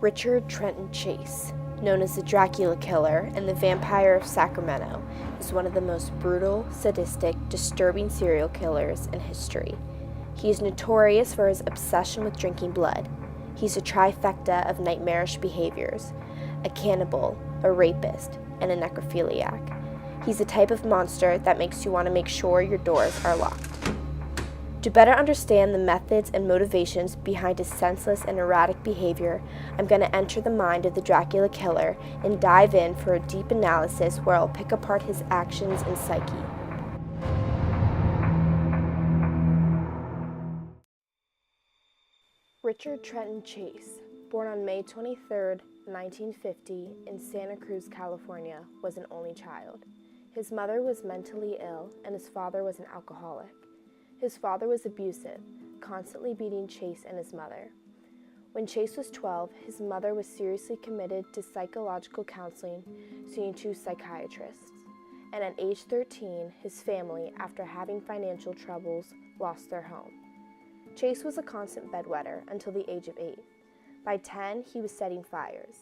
Richard Trenton Chase, known as the Dracula Killer and the Vampire of Sacramento, is one of the most brutal, sadistic, disturbing serial killers in history. He is notorious for his obsession with drinking blood. He's a trifecta of nightmarish behaviors: a cannibal, a rapist, and a necrophiliac. He's a type of monster that makes you want to make sure your doors are locked. To better understand the methods and motivations behind his senseless and erratic behavior, I'm going to enter the mind of the Dracula Killer and dive in for a deep analysis where I'll pick apart his actions and psyche. Richard Trenton Chase, born on May 23, 1950, in Santa Cruz, California, was an only child. His mother was mentally ill, and his father was an alcoholic. His father was abusive, constantly beating Chase and his mother. When Chase was 12, his mother was seriously committed to psychological counseling, seeing two psychiatrists. And at age 13, his family, after having financial troubles, lost their home. Chase was a constant bedwetter until the age of 8. By 10, he was setting fires.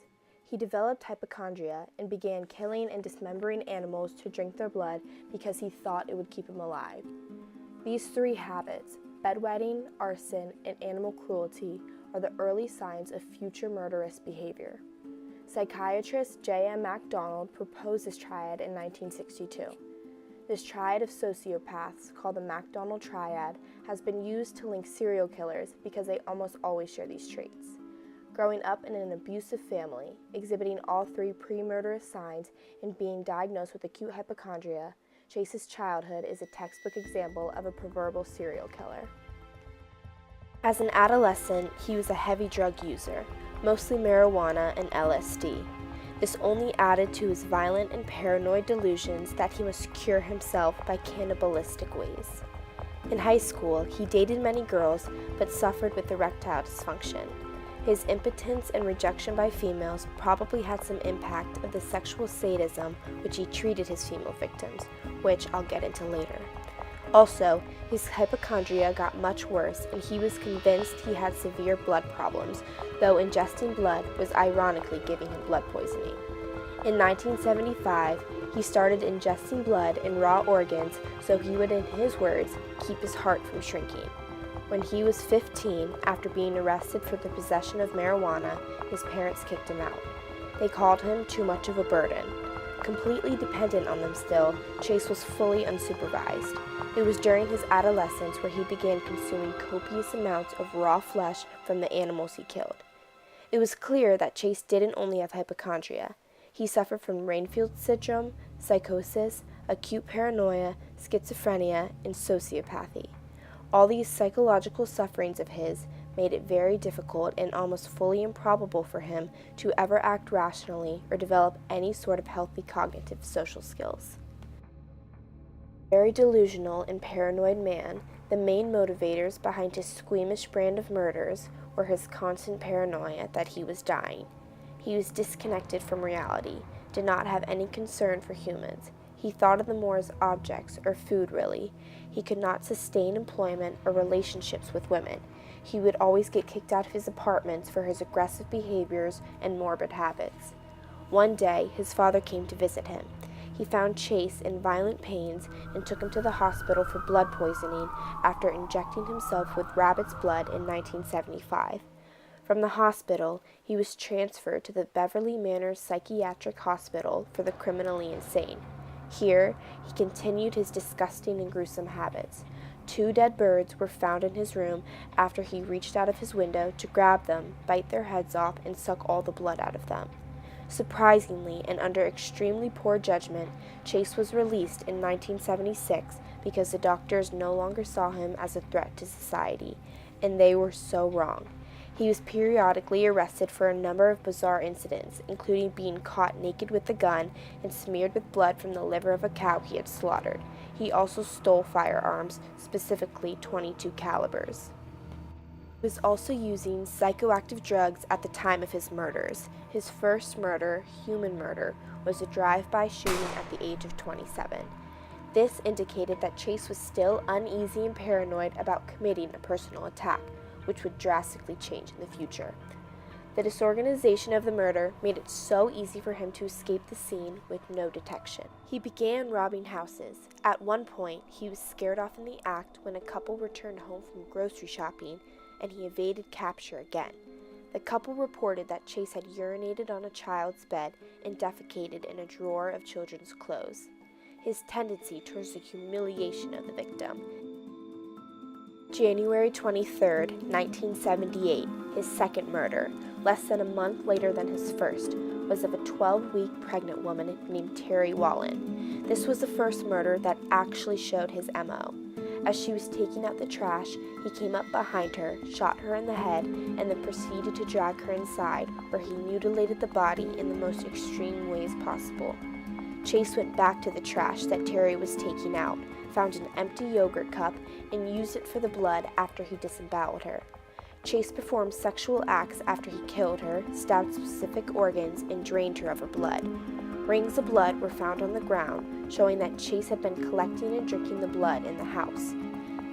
He developed hypochondria and began killing and dismembering animals to drink their blood because he thought it would keep him alive. These three habits, bedwetting, arson, and animal cruelty, are the early signs of future murderous behavior. Psychiatrist J.M. MacDonald proposed this triad in 1962. This triad of sociopaths, called the MacDonald Triad, has been used to link serial killers because they almost always share these traits. Growing up in an abusive family, exhibiting all three pre-murderous signs, and being diagnosed with acute hypochondria, Chase's childhood is a textbook example of a proverbial serial killer. As an adolescent, he was a heavy drug user, mostly marijuana and LSD. This only added to his violent and paranoid delusions that he must cure himself by cannibalistic ways. In high school, he dated many girls but suffered with erectile dysfunction. His impotence and rejection by females probably had some impact of the sexual sadism which he treated his female victims, which I'll get into later. Also, his hypochondria got much worse and he was convinced he had severe blood problems, though ingesting blood was ironically giving him blood poisoning. In 1975, he started ingesting blood and raw organs so he would, in his words, keep his heart from shrinking. When he was 15, after being arrested for the possession of marijuana, his parents kicked him out. They called him too much of a burden. Completely dependent on them still, Chase was fully unsupervised. It was during his adolescence where he began consuming copious amounts of raw flesh from the animals he killed. It was clear that Chase didn't only have hypochondria. He suffered from Rainfield syndrome, psychosis, acute paranoia, schizophrenia, and sociopathy. All these psychological sufferings of his made it very difficult and almost fully improbable for him to ever act rationally or develop any sort of healthy cognitive social skills. Very delusional and paranoid man, the main motivators behind his squeamish brand of murders were his constant paranoia that he was dying. He was disconnected from reality, did not have any concern for humans. He thought of them more as objects or food, really. He could not sustain employment or relationships with women. He would always get kicked out of his apartments for his aggressive behaviors and morbid habits. One day, his father came to visit him. He found Chase in violent pains and took him to the hospital for blood poisoning after injecting himself with rabbit's blood in 1975. From the hospital, he was transferred to the Beverly Manor Psychiatric Hospital for the criminally insane. Here, he continued his disgusting and gruesome habits. 2 dead birds were found in his room after he reached out of his window to grab them, bite their heads off, and suck all the blood out of them. Surprisingly, and under extremely poor judgment, Chase was released in 1976 because the doctors no longer saw him as a threat to society, and they were so wrong. He was periodically arrested for a number of bizarre incidents, including being caught naked with a gun and smeared with blood from the liver of a cow he had slaughtered. He also stole firearms, specifically .22 calibers. He was also using psychoactive drugs at the time of his murders. His first murder, human murder, was a drive-by shooting at the age of 27. This indicated that Chase was still uneasy and paranoid about committing a personal attack, which would drastically change in the future. The disorganization of the murder made it so easy for him to escape the scene with no detection. He began robbing houses. At one point, he was scared off in the act when a couple returned home from grocery shopping, and he evaded capture again. The couple reported that Chase had urinated on a child's bed and defecated in a drawer of children's clothes. His tendency towards the humiliation of the victim. January 23, 1978, his second murder, less than a month later than his first, was of a 12-week pregnant woman named Terry Wallen. This was the first murder that actually showed his MO. As she was taking out the trash, he came up behind her, shot her in the head, and then proceeded to drag her inside, where he mutilated the body in the most extreme ways possible. Chase went back to the trash that Terry was taking out, found an empty yogurt cup, and used it for the blood after he disemboweled her. Chase performed sexual acts after he killed her, stabbed specific organs, and drained her of her blood. Rings of blood were found on the ground, showing that Chase had been collecting and drinking the blood in the house.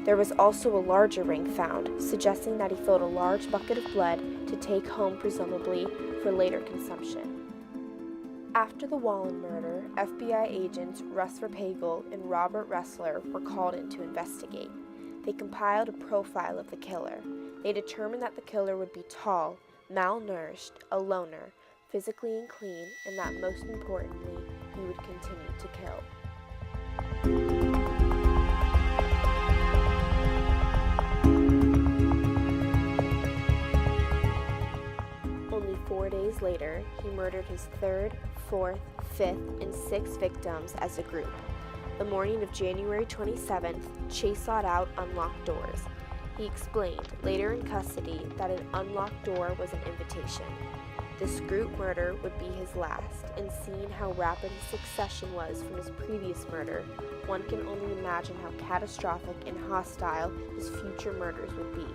There was also a larger ring found, suggesting that he filled a large bucket of blood to take home, presumably for later consumption. After the Wallen murder, FBI agents Russ Verpagel and Robert Ressler were called in to investigate. They compiled a profile of the killer. They determined that the killer would be tall, malnourished, a loner, physically unclean, and that most importantly, he would continue to kill. Only 4 days later, he murdered his third, fourth, fifth, and sixth victims as a group. The morning of January 27th, Chase sought out unlocked doors. He explained, later in custody, that an unlocked door was an invitation. This group murder would be his last, and seeing how rapid his succession was from his previous murder, one can only imagine how catastrophic and hostile his future murders would be.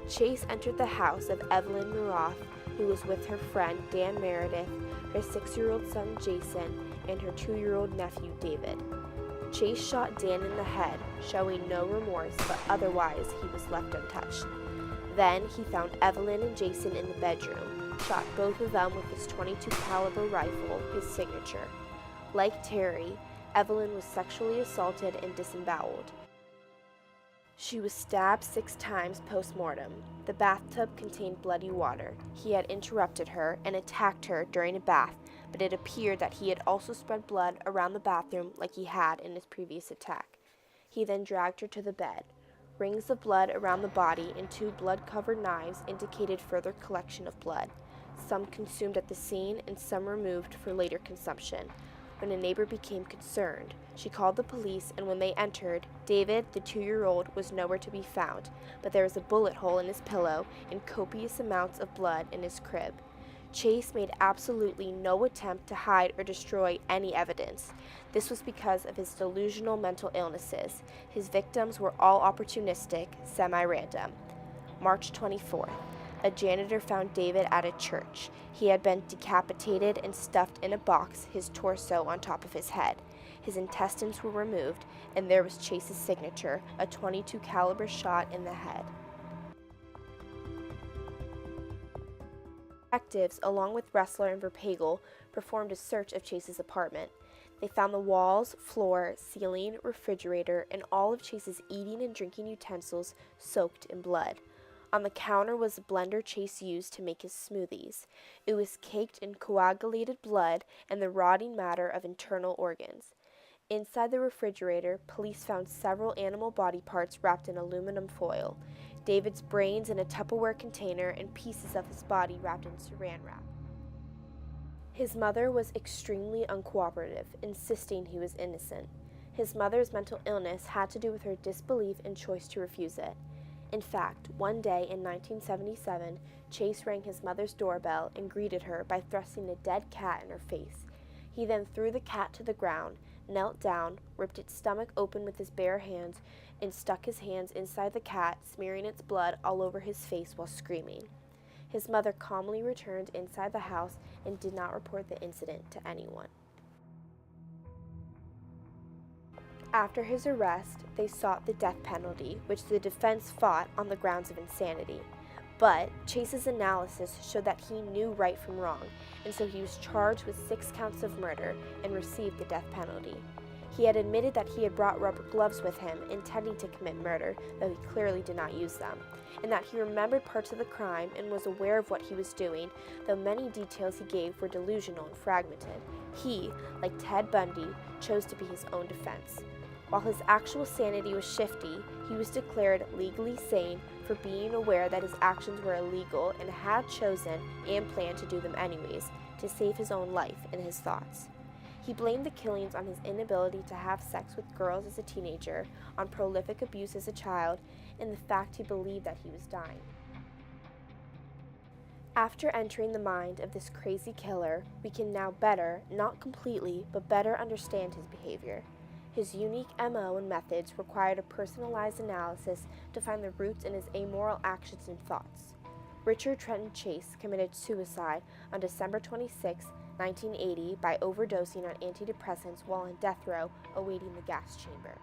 Chase entered the house of Evelyn Muroth, who was with her friend Dan Meredith, her 6-year-old son Jason, and her 2-year-old nephew David. Chase shot Dan in the head, showing no remorse, but otherwise he was left untouched. Then he found Evelyn and Jason in the bedroom, shot both of them with his .22 caliber rifle, his signature. Like Terry, Evelyn was sexually assaulted and disemboweled. She was stabbed 6 times post-mortem. The bathtub contained bloody water. He had interrupted her and attacked her during a bath, but it appeared that he had also spread blood around the bathroom like he had in his previous attack. He then dragged her to the bed. Rings of blood around the body and 2 blood-covered knives indicated further collection of blood, some consumed at the scene and some removed for later consumption. When a neighbor became concerned, she called the police, and when they entered, David, the 2-year-old, was nowhere to be found, but there was a bullet hole in his pillow and copious amounts of blood in his crib. Chase made absolutely no attempt to hide or destroy any evidence. This was because of his delusional mental illnesses. His victims were all opportunistic, semi-random. March 24th. A janitor found David at a church. He had been decapitated and stuffed in a box, his torso on top of his head. His intestines were removed, and there was Chase's signature, a .22 caliber shot in the head. Detectives, along with Ressler and Verpagel, performed a search of Chase's apartment. They found the walls, floor, ceiling, refrigerator, and all of Chase's eating and drinking utensils soaked in blood. On the counter was a blender Chase used to make his smoothies. It was caked in coagulated blood and the rotting matter of internal organs. Inside the refrigerator, police found several animal body parts wrapped in aluminum foil, David's brains in a Tupperware container, and pieces of his body wrapped in saran wrap. His mother was extremely uncooperative, insisting he was innocent. His mother's mental illness had to do with her disbelief and choice to refuse it. In fact, one day in 1977, Chase rang his mother's doorbell and greeted her by thrusting a dead cat in her face. He then threw the cat to the ground, knelt down, ripped its stomach open with his bare hands, and stuck his hands inside the cat, smearing its blood all over his face while screaming. His mother calmly returned inside the house and did not report the incident to anyone. After his arrest, they sought the death penalty, which the defense fought on the grounds of insanity. But Chase's analysis showed that he knew right from wrong, and so he was charged with 6 counts of murder and received the death penalty. He had admitted that he had brought rubber gloves with him, intending to commit murder, though he clearly did not use them, and that he remembered parts of the crime and was aware of what he was doing, though many details he gave were delusional and fragmented. He, like Ted Bundy, chose to be his own defense. While his actual sanity was shifty, he was declared legally sane for being aware that his actions were illegal and had chosen and planned to do them anyways, to save his own life and his thoughts. He blamed the killings on his inability to have sex with girls as a teenager, on prolific abuse as a child, and the fact he believed that he was dying. After entering the mind of this crazy killer, we can now better, not completely, but better understand his behavior. His unique MO and methods required a personalized analysis to find the roots in his amoral actions and thoughts. Richard Trenton Chase committed suicide on December 26, 1980 by overdosing on antidepressants while on death row awaiting the gas chamber.